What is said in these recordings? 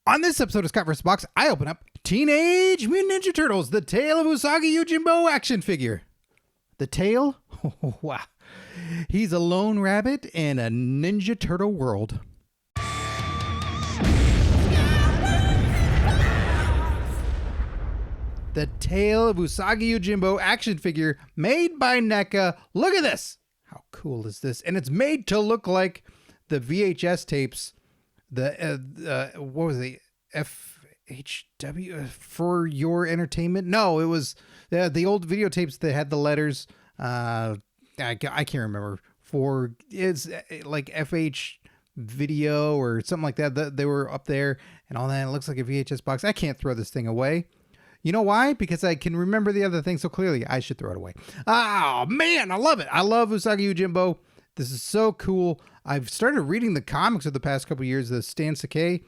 On this episode of Scott vs. Box, I open up Teenage Mutant Ninja Turtles, The Tale of Usagi Yojimbo action figure. The tale? Oh, wow. He's a lone rabbit in a Ninja Turtle world. The Tale of Usagi Yojimbo action figure made by NECA. Look at this. How cool is this? And it's made to look like the VHS tapes. What was it? FHW for your entertainment? No, it was the old videotapes that had the letters. I can't remember. It's like FH video or something like that. They were up there and all that. It looks like a VHS box. I can't throw this thing away. You know why? Because I can remember the other thing so clearly. I should throw it away. Oh man, I love it. I love Usagi Yojimbo. This is so cool. I've started reading the comics of the past couple of years, the Stan Sakai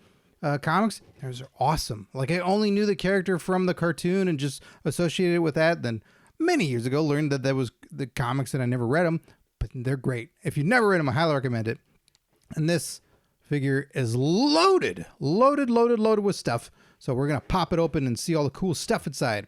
comics. Those are awesome. Like, I only knew the character from the cartoon and just associated it with that. Then many years ago, learned that was the comics and I never read them, but they're great. If you've never read them, I highly recommend it. And this figure is loaded with stuff. So we're going to pop it open and see all the cool stuff inside.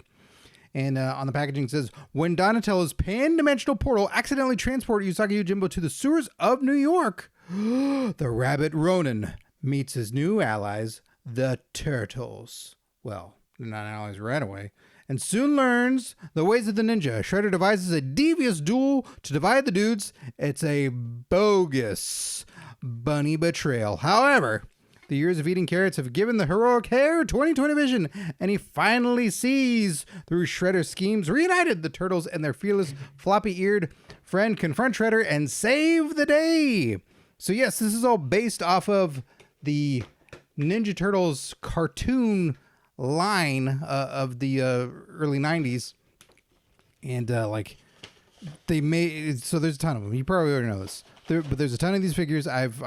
And on the packaging it says, when Donatello's pan-dimensional portal accidentally transported Usagi Yojimbo to the sewers of New York, the Rabbit Ronin meets his new allies, the Turtles. Well, they're not allies right away. And soon learns the ways of the ninja. Shredder devises a devious duel to divide the dudes. It's a bogus bunny betrayal. However, the years of eating carrots have given the heroic hair 20/20 vision, and he finally sees through Shredder's schemes. Reunited, the Turtles and their fearless, floppy-eared friend confront Shredder and save the day. So yes, this is all based off of the Ninja Turtles cartoon line of the early 90s. And they made, so there's a ton of them. You probably already know this. But there's a ton of these figures. I've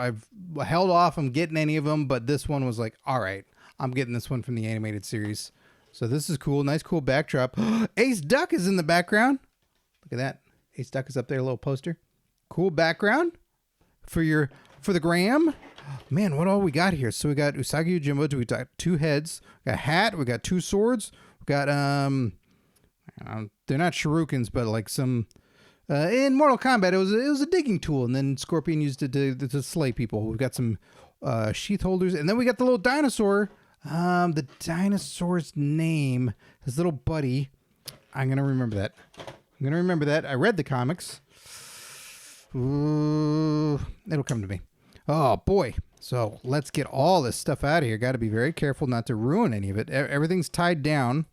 held off on getting any of them, but this one was like, all right, I'm getting this one from the animated series. So this is cool. Nice, cool backdrop. Ace Duck is in the background. Look at that. Ace Duck is up there, a little poster. Cool background for the gram. Man, what all we got here? So we got Usagi Yojimbo. We got two heads. We got a hat. We got two swords. We got they're not shurikens, but like some. In Mortal Kombat, it was a digging tool, and then Scorpion used it to slay people. We've got some sheath holders, and then we got the little dinosaur. The dinosaur's name, his little buddy. I'm gonna remember that. I read the comics. Ooh, it'll come to me. Oh boy! So let's get all this stuff out of here. Got to be very careful not to ruin any of it. Everything's tied down,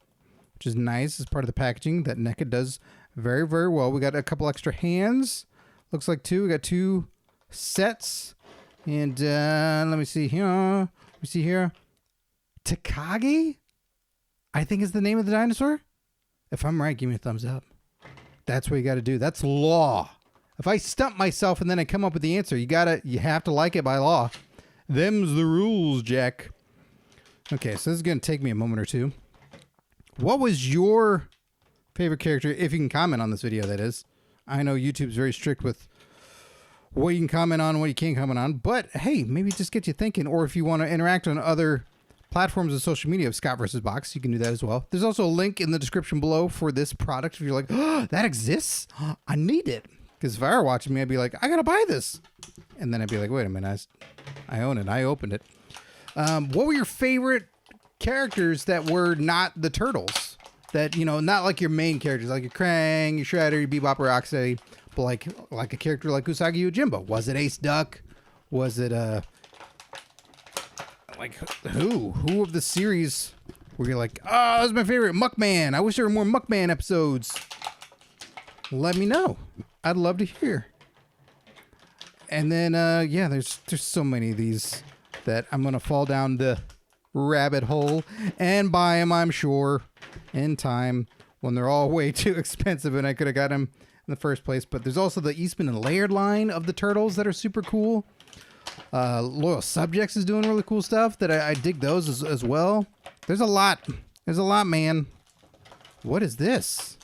which is nice as part of the packaging that NECA does very, very well. We got a couple extra hands. Looks like two. We got two sets. And let me see here. Takagi, I think is the name of the dinosaur. If I'm right, give me a thumbs up. That's what you got to do. That's law. If I stump myself and then I come up with the answer, you have to like it by law. Them's the rules, Jack. Okay, so this is going to take me a moment or two. What was your favorite character, if you can comment on this video, that is? I know YouTube's very strict with what you can comment on and what you can't comment on, but hey, maybe it just gets you thinking. Or if you want to interact on other platforms of social media of Scott vs. Box, you can do that as well. There's also a link in the description below for this product. If you're like, oh, that exists? I need it. Because if I were watching me, I'd be like, I gotta buy this. And then I'd be like, wait a minute, I own it. I opened it. What were your favorite characters that were not the Turtles? That, not like your main characters, like your Krang, your Shredder, your Bebop, or Rocksteady, but like a character like Usagi Yojimbo. Was it Ace Duck? Was it who of the series were you like, oh, that was my favorite? Muckman. I wish there were more Muckman episodes. Let me know. I'd love to hear. And then yeah, there's so many of these that I'm gonna fall down the rabbit hole and buy them, I'm sure, in time when they're all way too expensive and I could have got them in the first place. But there's also the Eastman and Laird line of the Turtles that are super cool. Loyal Subjects is doing really cool stuff that I dig those as well. There's a lot, man. What is this?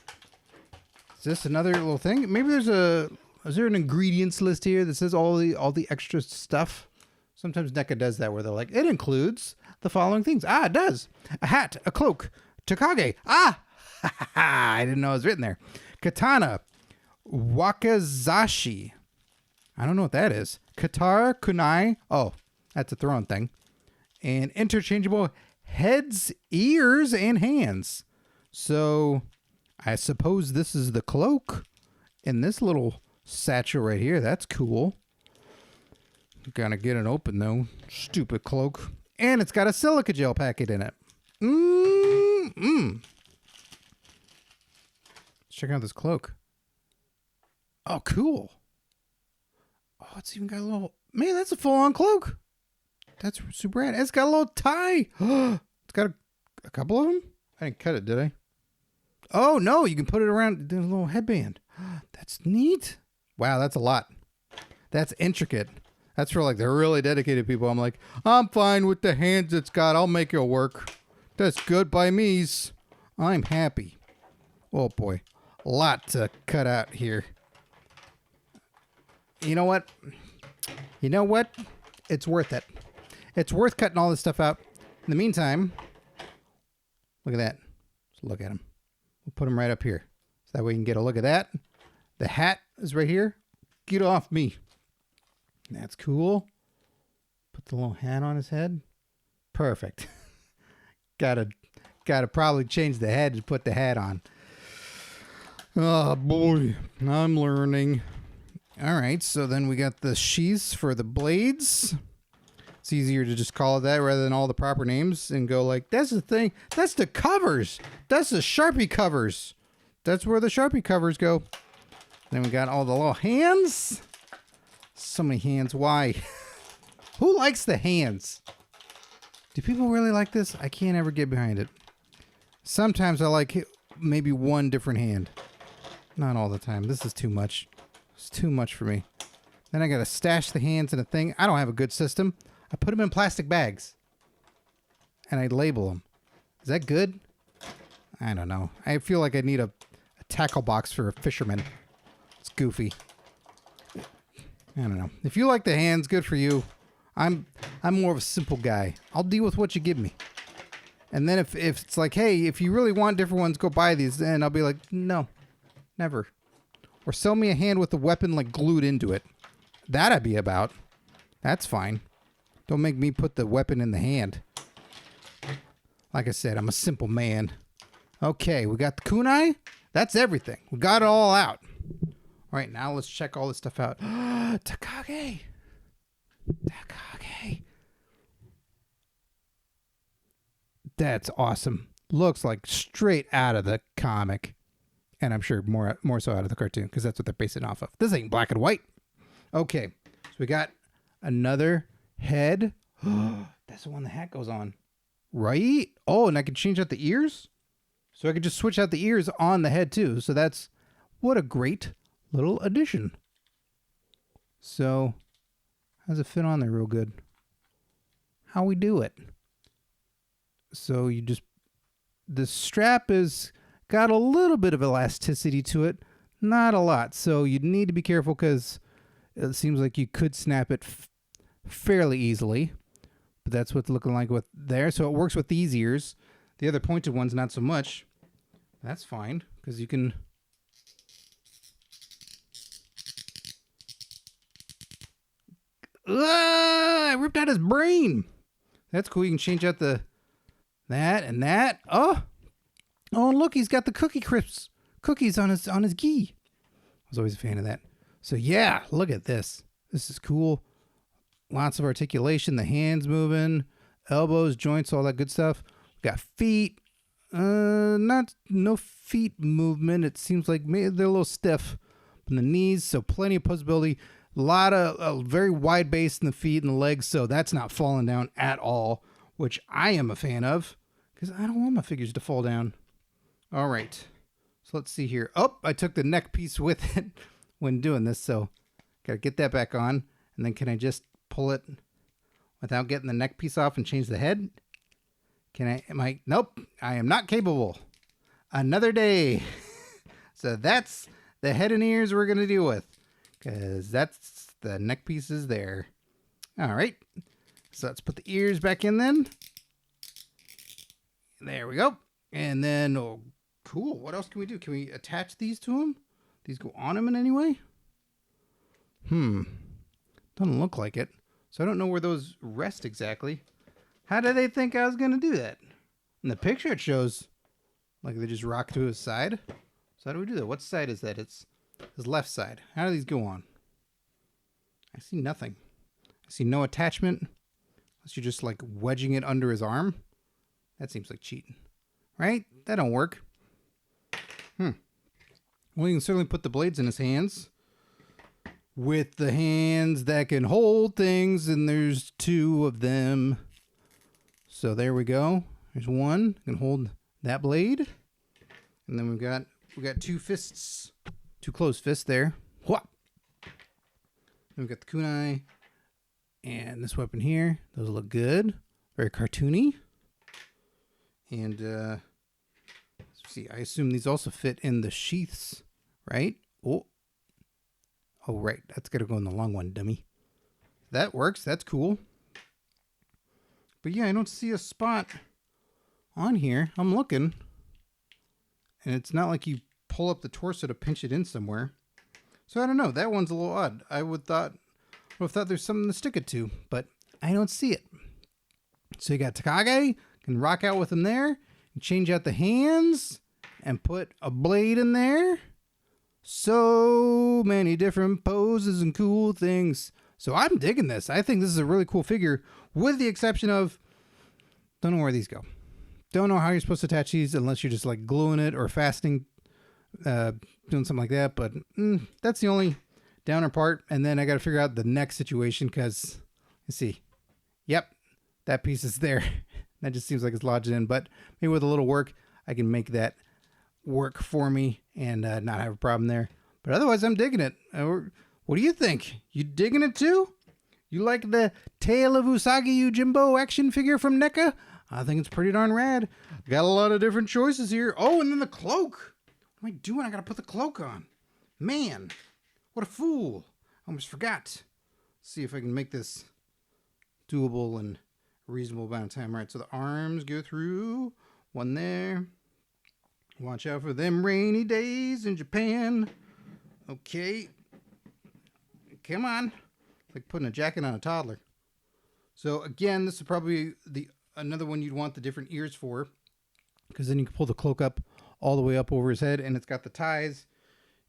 Is this another little thing? Maybe is there an ingredients list here that says all the extra stuff Sometimes NECA does that where they're like, it includes the following things. Ah, it does. A hat, a cloak, Takage. Ah, I didn't know it was written there. Katana, Wakazashi. I don't know what that is. Katara, kunai. Oh, that's a throwing thing. And interchangeable heads, ears, and hands. So I suppose this is the cloak in this little satchel right here. That's cool. Gotta get it open though. Stupid cloak. And it's got a silica gel packet in it. Let's check out this cloak. Oh, cool. Oh, it's even got a little... Man, that's a full-on cloak. That's super rad. It's got a little tie. It's got a couple of them? I didn't cut it, did I? Oh, no. You can put it around the little headband. That's neat. Wow, that's a lot. That's intricate. That's for like the really dedicated people. I'm like, I'm fine with the hands it's got. I'll make it work. That's good by me's. I'm happy. Oh, boy. A lot to cut out here. You know what? You know what? It's worth it. It's worth cutting all this stuff out. In the meantime, look at that. Let's look at them. We'll put them right up here. So that way you can get a look at that. The hat is right here. Get off me. That's cool. Put the little hat on his head. Perfect. Gotta probably change the head to put the hat on. Oh boy, I'm learning. All right, so then we got the sheaths for the blades. It's easier to just call it that rather than all the proper names and go like, that's the thing. That's the covers. That's the Sharpie covers. That's where the Sharpie covers go. Then we got all the little hands. So many hands. Why? Who likes the hands? Do people really like this? I can't ever get behind it. Sometimes I like maybe one different hand. Not all the time. This is too much. It's too much for me. Then I got to stash the hands in a thing. I don't have a good system. I put them in plastic bags. And I label them. Is that good? I don't know. I feel like I need a tackle box for a fisherman. It's goofy. I don't know. If you like the hands, good for you. I'm more of a simple guy. I'll deal with what you give me. And then if it's like, hey, if you really want different ones, go buy these. Then I'll be like, no, never. Or sell me a hand with the weapon like glued into it. That I'd be about. That's fine. Don't make me put the weapon in the hand. Like I said, I'm a simple man. Okay, we got the kunai. That's everything. We got it all out. All right, now let's check all this stuff out. Takage. Takage. That's awesome. Looks like straight out of the comic. And I'm sure more so out of the cartoon because that's what they're basing it off of. This ain't black and white. Okay, so we got another head. That's the one the hat goes on. Right? Oh, and I can change out the ears? So I could just switch out the ears on the head too. So that's, what a great little addition. So, how does it fit on there real good? How we do it? So you just, the strap is got a little bit of elasticity to it. Not a lot. So you need to be careful because it seems like you could snap it fairly easily. But that's what it's looking like with there. So it works with these ears. The other pointed ones, not so much. That's fine because you can... I ripped out his brain. That's cool. You can change out the that and that. Oh, look, he's got the cookie crisps cookies on his gi. I was always a fan of that. So yeah, look at this. This is cool. Lots of articulation. The hands moving, elbows, joints, all that good stuff. We got feet. No feet movement. It seems like maybe they're a little stiff. And the knees, so plenty of posability. A lot of very wide base in the feet and the legs, so that's not falling down at all, which I am a fan of because I don't want my figures to fall down. All right, so let's see here. Oh, I took the neck piece with it when doing this, so gotta get that back on. And then can I just pull it without getting the neck piece off and change the head? Nope, I am not capable. Another day. So that's the head and ears we're gonna deal with. Because that's the neck pieces there. All right. So let's put the ears back in then. There we go. And then, oh, cool. What else can we do? Can we attach these to him? These go on him in any way? Doesn't look like it. So I don't know where those rest exactly. How did they think I was going to do that? In the picture it shows like they just rock to his side. So how do we do that? What side is that? It's his left side. How do these go on? I see nothing. I see no attachment. Unless you're just like wedging it under his arm. That seems like cheating. Right? That don't work. Well, you can certainly put the blades in his hands. With the hands that can hold things, and there's 2 of them. So there we go. There's one can hold that blade, and then we got 2 fists, 2 closed fists there. Then we got the kunai and this weapon here. Those look good, very cartoony. And let's see. I assume these also fit in the sheaths, right? Oh, right. That's got to go in the long one, dummy. That works. That's cool. But yeah, I don't see a spot on here. I'm looking. And it's not like you pull up the torso to pinch it in somewhere. So I don't know. That one's a little odd. I would have thought there's something to stick it to, but I don't see it. So you got Takage. Can rock out with him there. And change out the hands. And put a blade in there. So many different poses and cool things. So I'm digging this. I think this is a really cool figure, with the exception of, don't know where these go. Don't know how you're supposed to attach these unless you're just like gluing it or fastening, doing something like that. But that's the only downer part. And then I got to figure out the neck situation because, let's see. Yep, that piece is there. That just seems like it's lodged in. But maybe with a little work, I can make that work for me and not have a problem there. But otherwise, I'm digging it. What do you think? You digging it too? You like the Tale of Usagi Yojimbo action figure from NECA? I think it's pretty darn rad. Got a lot of different choices here. Oh, and then the cloak. What am I doing? I gotta put the cloak on. Man, what a fool. I almost forgot. Let's see if I can make this doable in a reasonable amount of time. All right, so the arms go through. One there. Watch out for them rainy days in Japan. Okay. Come on. It's like putting a jacket on a toddler. So again, this is probably another one you'd want the different ears for. Because then you can pull the cloak up all the way up over his head. And it's got the ties.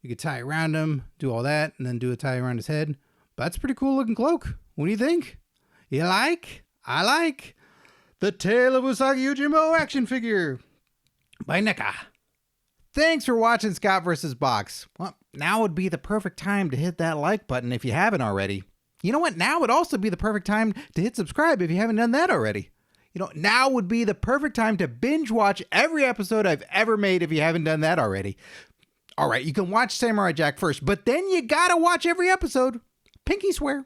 You could tie around him, do all that, and then do a tie around his head. But that's a pretty cool looking cloak. What do you think? You like? I like. The Tale of Usagi Yojimbo action figure by NECA. Thanks for watching Scott vs. Box. Well, now would be the perfect time to hit that like button if you haven't already. You know what? Now would also be the perfect time to hit subscribe if you haven't done that already. You know, now would be the perfect time to binge watch every episode I've ever made if you haven't done that already. All right, you can watch Samurai Jack first, but then you gotta watch every episode. Pinky swear.